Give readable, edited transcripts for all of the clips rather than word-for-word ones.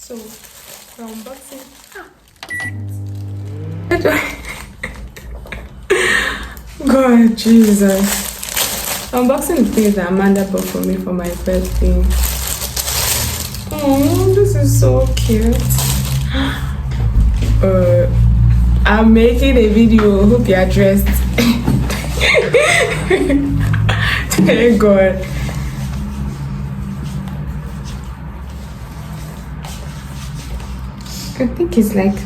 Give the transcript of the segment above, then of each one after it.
So, we're unboxing. God, Jesus. Unboxing the things that Amanda bought for me for my birthday. Oh, this is so cute. I'm making a video. Hope you're dressed. Thank God. I think it's like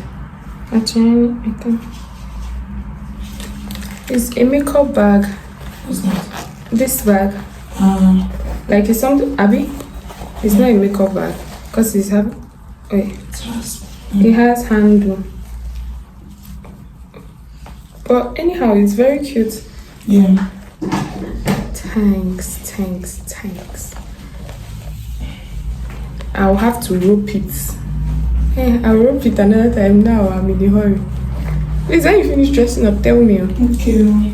a chain. I think it's a makeup bag. What's that? This bag. Like it's something, Abby. It's not a makeup bag because it's have. Wait. It has handle. But anyhow, it's very cute. Yeah. Thanks. I'll have to rope it. Hey, I'll rope it another time now. I'm in a hurry. Please, when you finish dressing up, tell me. Okay.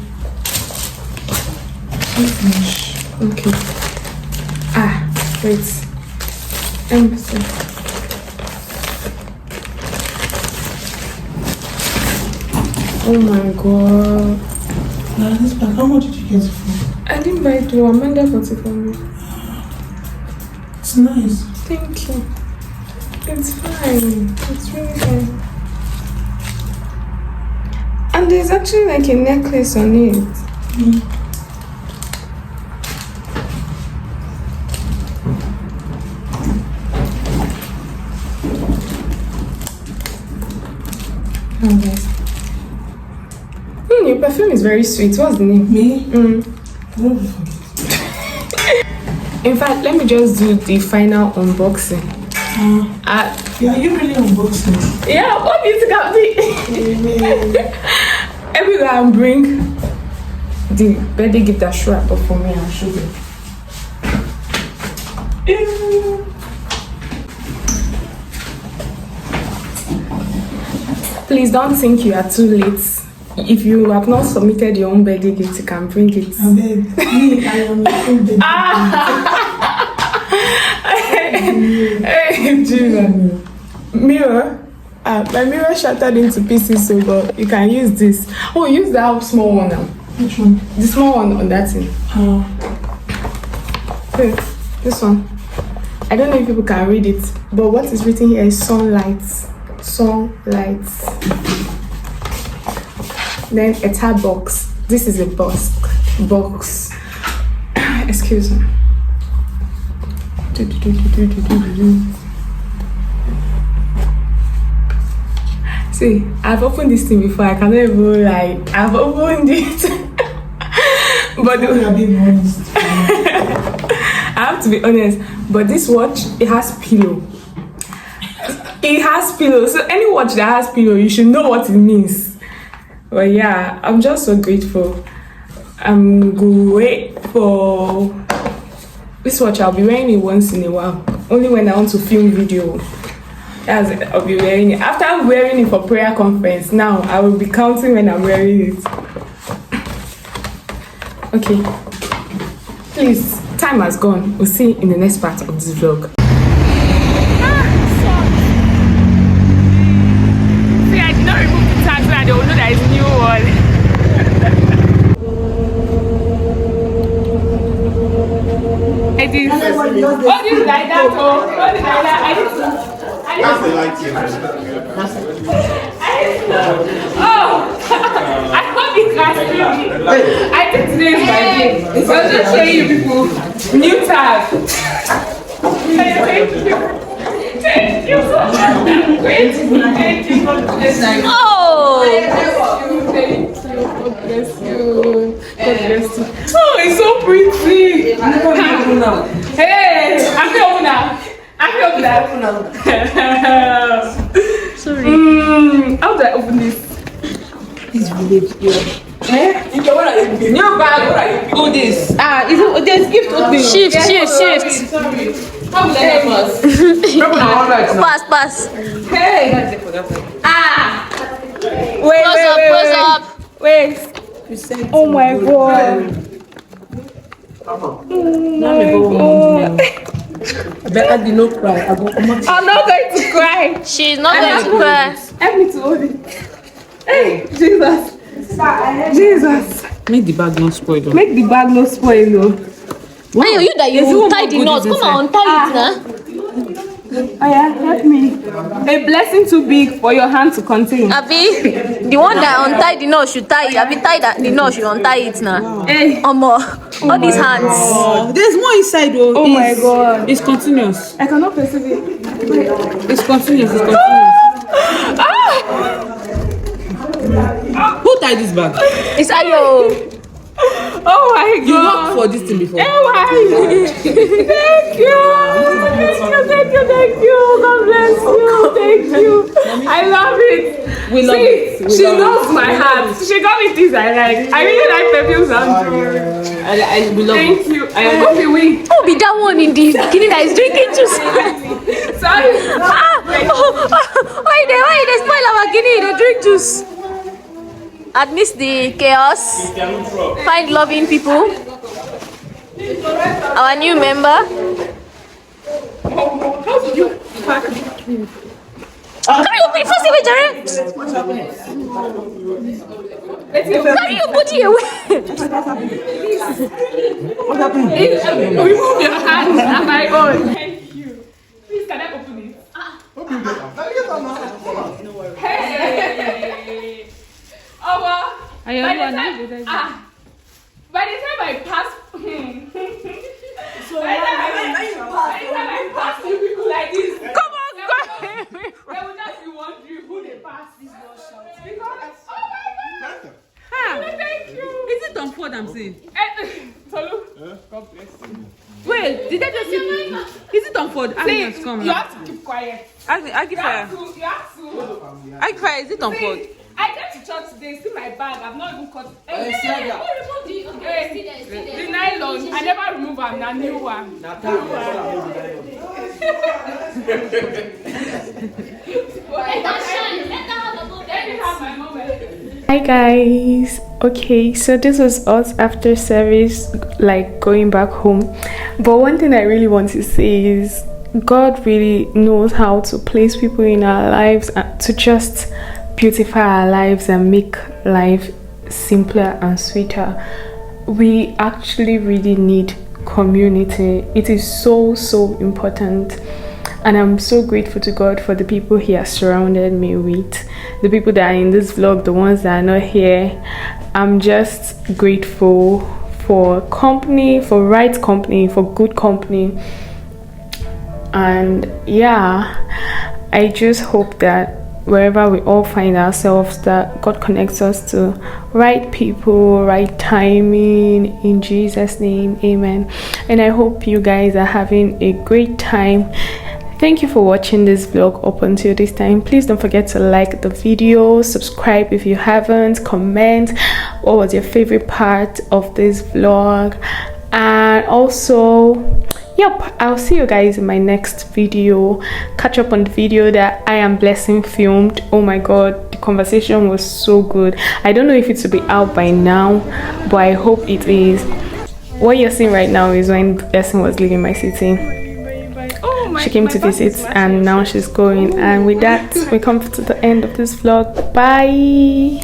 Finish. Okay. Wait. See. Oh my God. Now this bag, how much did you get it for? I didn't buy it to Amanda for it for me. It's nice. Thank you. It's fine. It's really fine. And there's actually like a necklace on it. Oh, yes. Your perfume is very sweet. What's the name? Me? Don't forget. In fact, let me just do the final unboxing. Yeah, you really unboxing? Yeah, what do you think of me? Everywhere I bring the birthday gift that Shura bought for me and show you. Please don't think you are too late. If you have not submitted your own birthday gift, you can bring it. I am your own birthday. Hey, Jesus. Mirror. My mirror shattered into pieces, so but you can use this. Oh, use that small one now. Which one? The small one on that thing. Hey, this one. I don't know if people can read it, but what is written here is sunlight. Sunlight. Then a tab box. This is a box. Excuse me. See, I've opened this thing before. I cannot even lie. I've opened it. But being honest. I have to be honest. But this watch, it has pillow. It has pillow. So any watch that has pillow, you should know what it means. But yeah, I'm just so grateful. I'm grateful. This watch, I'll be wearing it once in a while. Only when I want to film video. That's it, I'll be wearing it. After I'm wearing it for prayer conference, now I will be counting when I'm wearing it. Okay. Please, time has gone. We'll see you in the next part of this vlog. See, I did not remove the tag so that they will know that it's a new one. It is. Oh, this is like that. Oh, this is like that. That's the light here. Oh, I hope you can see me. I think today is my day. So I'll just show you people. New tag. Thank you. Thank you so much. Thank you. Oh. Thank you. God bless you. God bless you. Oh, it's so pretty. Hey, I'm the owner. Sorry. How do I open this? This village here. New bag. Do this. Is it? There's gift opening. Shift. Sorry. How will I help us? Pass. Hey. Wait. Up. Wait. Oh my God. Oh my God. Better did not cry. I go come out. I'm not going to cry. She's not going to cry. Help me to hold it. Hey, Jesus. Jesus. Make the bag not spoil. Though. Make the bag not spoil though. Wow. Hey, you that There's you one tie more the goodies knot. Come inside. on, tie it now. Oh yeah, help me. A blessing too big for your hand to contain. Abi, the one that untie the knot should tie it. Abi, tie that the knot should untie it now. Hey. All these hands. Oh, there's more inside though. Oh my God. It's continuous. I cannot perceive it. It's continuous. It's continuous. Who tied this bag? It's Ayo. Oh my You God. worked for this thing before. Oh my. Thank you. Thank you. God bless you. Thank you. I love it. We love See, it. she knows my heart. She got me things I like. I really like perfumes and jewelry. We love Thank it. you. Okay, wait. Who be that one in the beginning that is drinking juice? Sorry. Why they spoil our guinea? They drink juice. Amidst the chaos, find loving people. Our new member. How did you pack it? Carry your booty first away, Jerry. Carry your booty away. Remove your hands and my own. Thank you. Please, can I open it? Hey. Oh, well. By the time I pass, by the time I pass you people like this, Come on, go. they will just be wondering who they pass this bus shot. Because, oh my God. Thank you. Is it Tom Ford I'm saying? Tolu, God bless you. Wait, did I just see? Is it Tom Ford? See, you have to keep quiet. Agifaya. You have to. Agifaya, is it Tom Ford? See, I came to church today, see my bag, I've not even cut. The nylon, I never remove them, na new one. Hi guys. Okay, so this was us after service, like going back home. But one thing I really want to say is God really knows how to place people in our lives to just beautify our lives and make life simpler and sweeter. We actually really need community. It is so important, and I'm so grateful to God for the people He has surrounded me with, the people that are in this vlog, the ones that are not here. I'm just grateful for company, for right company, for good company. And yeah, I just hope that wherever we all find ourselves, that God connects us to right people, right timing, in Jesus' name, amen. And I hope you guys are having a great time. Thank you for watching this vlog up until this time. Please don't forget to like the video, subscribe if you haven't, comment what was your favorite part of this vlog, and also I'll see you guys in my next video. Catch up on the video that I Am Blessing filmed. Oh my God, the conversation was so good. I don't know if it will be out by now, but I hope it is. What you're seeing right now is when Blessing was leaving my city. She came to visit and now she's going. And with that, we come to the end of this vlog. Bye.